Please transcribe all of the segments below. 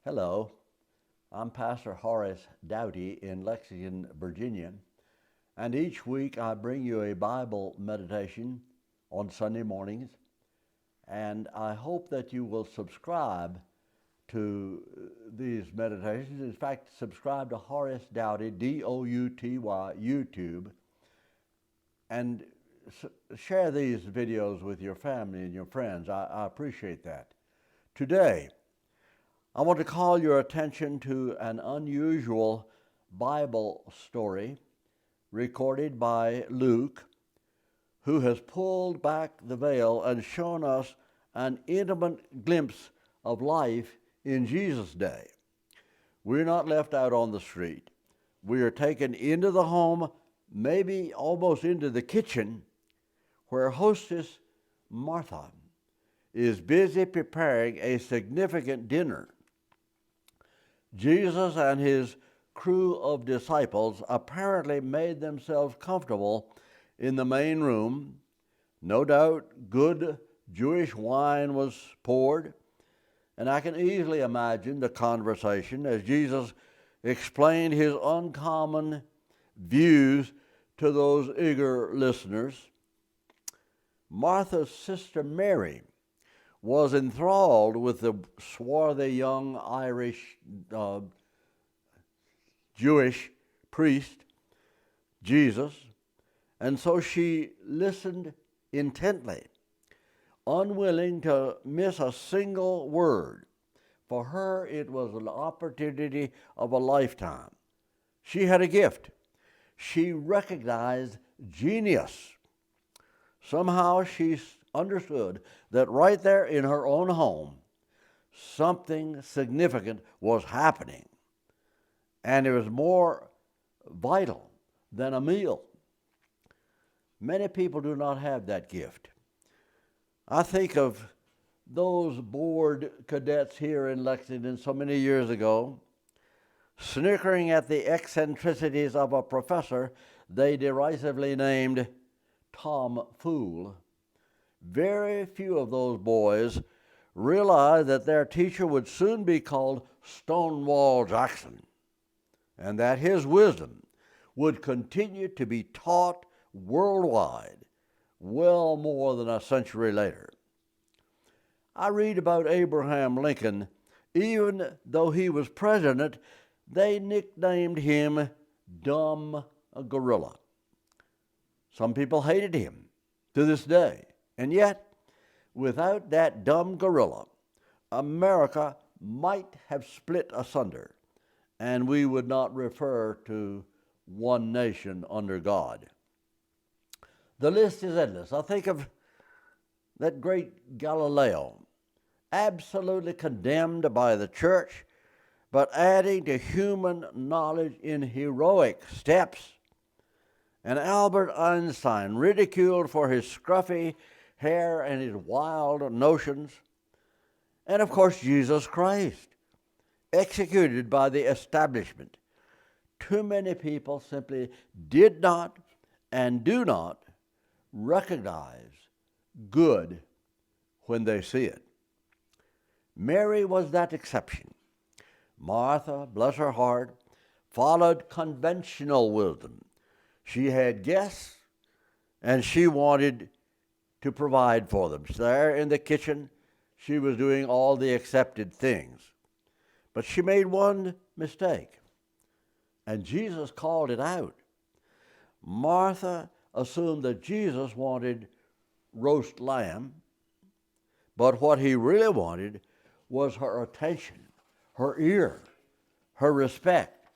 Hello, I'm Pastor Horace Douty in Lexington, Virginia, and each week I bring you a Bible meditation on Sunday mornings, and I hope that you will subscribe to these meditations. In fact, subscribe to Horace Douty, D-O-U-T-Y, YouTube, and share these videos with your family and your friends. I appreciate that. Today, I want to call your attention to an unusual Bible story recorded by Luke, who has pulled back the veil and shown us an intimate glimpse of life in Jesus' day. We're not left out on the street. We are taken into the home, maybe almost into the kitchen, where hostess Martha is busy preparing a significant dinner. Jesus and his crew of disciples apparently made themselves comfortable in the main room. No doubt good Jewish wine was poured, and I can easily imagine the conversation as Jesus explained his uncommon views to those eager listeners. Martha's sister Mary was enthralled with the swarthy young Irish Jewish priest, Jesus, and so she listened intently, unwilling to miss a single word. For her, it was an opportunity of a lifetime. She had a gift. She recognized genius. Somehow she understood that right there in her own home, something significant was happening. And it was more vital than a meal. Many people do not have that gift. I think of those bored cadets here in Lexington so many years ago, snickering at the eccentricities of a professor they derisively named Tom Fool. Very few of those boys realized that their teacher would soon be called Stonewall Jackson, and that his wisdom would continue to be taught worldwide well more than a century later. I read about Abraham Lincoln. Even though he was president, they nicknamed him Dumb Gorilla. Some people hated him to this day. And yet, without that dumb gorilla, America might have split asunder, and we would not refer to one nation under God. The list is endless. I think of that great Galileo, absolutely condemned by the church, but adding to human knowledge in heroic steps. And Albert Einstein, ridiculed for his scruffy hair and his wild notions. And of course, Jesus Christ, executed by the establishment. Too many people simply did not and do not recognize good when they see it. Mary was that exception. Martha, bless her heart, followed conventional wisdom. She had guests, and she wanted to provide for them. There in the kitchen, she was doing all the accepted things. But she made one mistake, and Jesus called it out. Martha assumed that Jesus wanted roast lamb, but what he really wanted was her attention, her ear, her respect.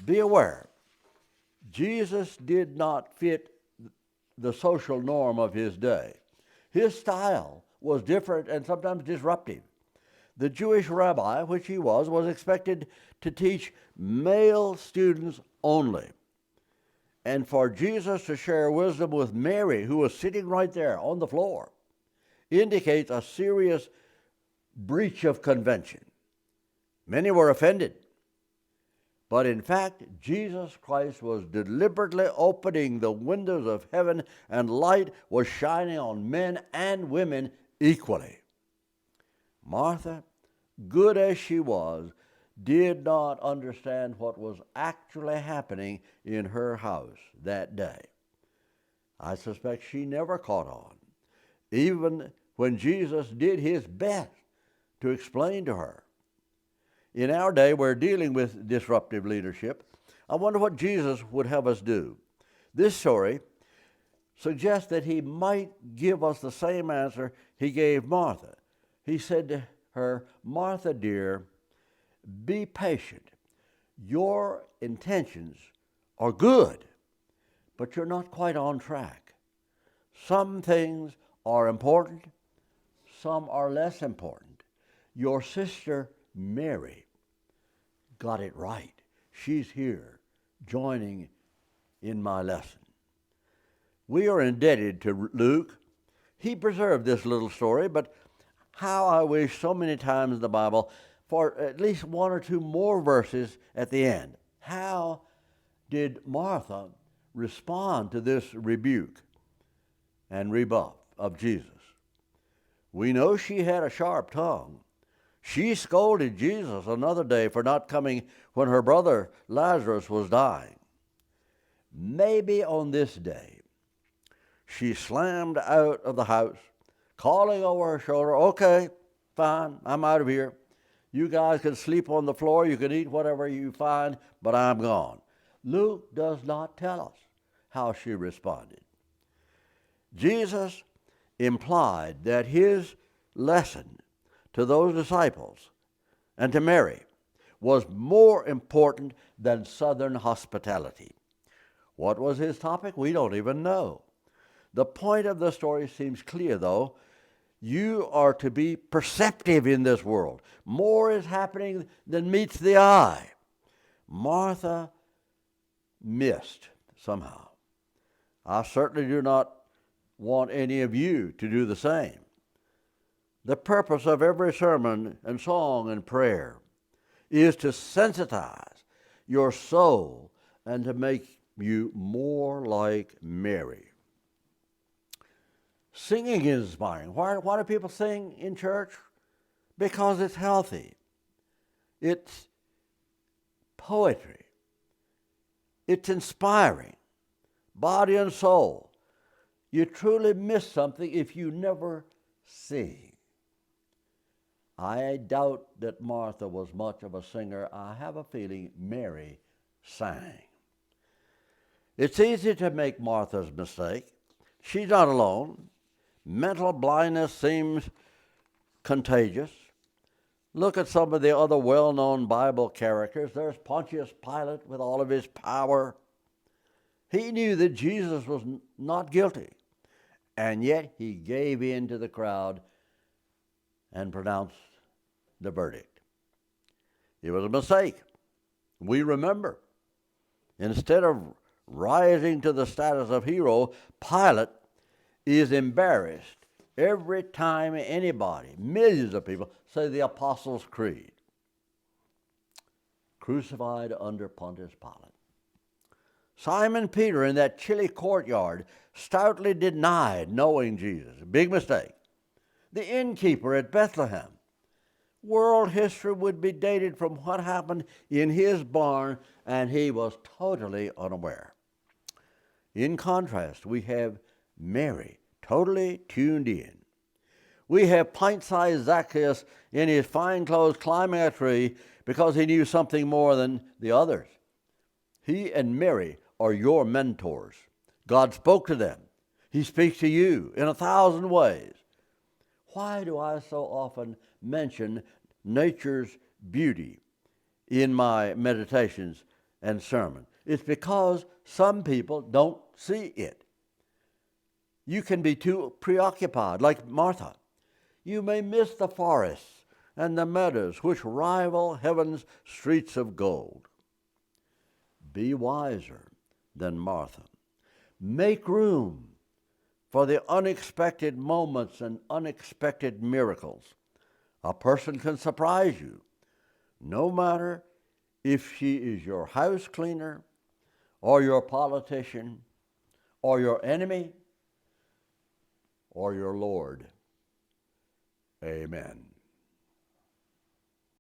Be aware, Jesus did not fit the social norm of his day. His style was different and sometimes disruptive. The Jewish rabbi, which he was expected to teach male students only. And for Jesus to share wisdom with Mary, who was sitting right there on the floor, indicates a serious breach of convention. Many were offended. But in fact, Jesus Christ was deliberately opening the windows of heaven, and light was shining on men and women equally. Martha good as she was, did not understand what was actually happening in her house that day. I suspect she never caught on, even when Jesus did his best to explain to her. In our day, we're dealing with disruptive leadership. I wonder what Jesus would have us do. This story suggests that he might give us the same answer he gave Martha. He said to her, "Martha, dear, be patient. Your intentions are good, but you're not quite on track. Some things are important, some are less important. Your sister Mary got it right. She's here joining in my lesson." We are indebted to Luke. He preserved this little story, but how I wish so many times in the Bible for at least one or two more verses at the end. How did Martha respond to this rebuke and rebuff of Jesus? We know she had a sharp tongue. She scolded Jesus another day for not coming when her brother Lazarus was dying. Maybe on this day, she slammed out of the house, calling over her shoulder, "Okay, fine, I'm out of here. You guys can sleep on the floor, you can eat whatever you find, but I'm gone." Luke does not tell us how she responded. Jesus implied that his lesson to those disciples and to Mary was more important than southern hospitality. What was his topic? We don't even know. The point of the story seems clear, though. You are to be perceptive in this world. More is happening than meets the eye. Martha missed somehow. I certainly do not want any of you to do the same. The purpose of every sermon and song and prayer is to sensitize your soul and to make you more like Mary. Singing is inspiring. Why do people sing in church? Because it's healthy. It's poetry. It's inspiring, body and soul. You truly miss something if you never sing. I doubt that Martha was much of a singer. I have a feeling Mary sang. It's easy to make Martha's mistake. She's not alone. Mental blindness seems contagious. Look at some of the other well-known Bible characters. There's Pontius Pilate with all of his power. He knew that Jesus was not guilty, and yet he gave in to the crowd and pronounced the verdict. It was a mistake. We remember. Instead of rising to the status of hero, Pilate is embarrassed every time anybody, millions of people, say the Apostles' Creed. Crucified under Pontius Pilate. Simon Peter in that chilly courtyard stoutly denied knowing Jesus. Big mistake. The innkeeper at Bethlehem. World history would be dated from what happened in his barn, and he was totally unaware. In contrast, we have Mary, totally tuned in. We have pint-sized Zacchaeus in his fine clothes climbing a tree because he knew something more than the others. He and Mary are your mentors. God spoke to them. He speaks to you in 1,000 ways. Why do I so often mention nature's beauty in my meditations and sermon? It's because some people don't see it. You can be too preoccupied, like Martha. You may miss the forests and the meadows which rival heaven's streets of gold. Be wiser than Martha. Make room for the unexpected moments and unexpected miracles. A person can surprise you, no matter if she is your house cleaner or your politician or your enemy or your Lord. Amen.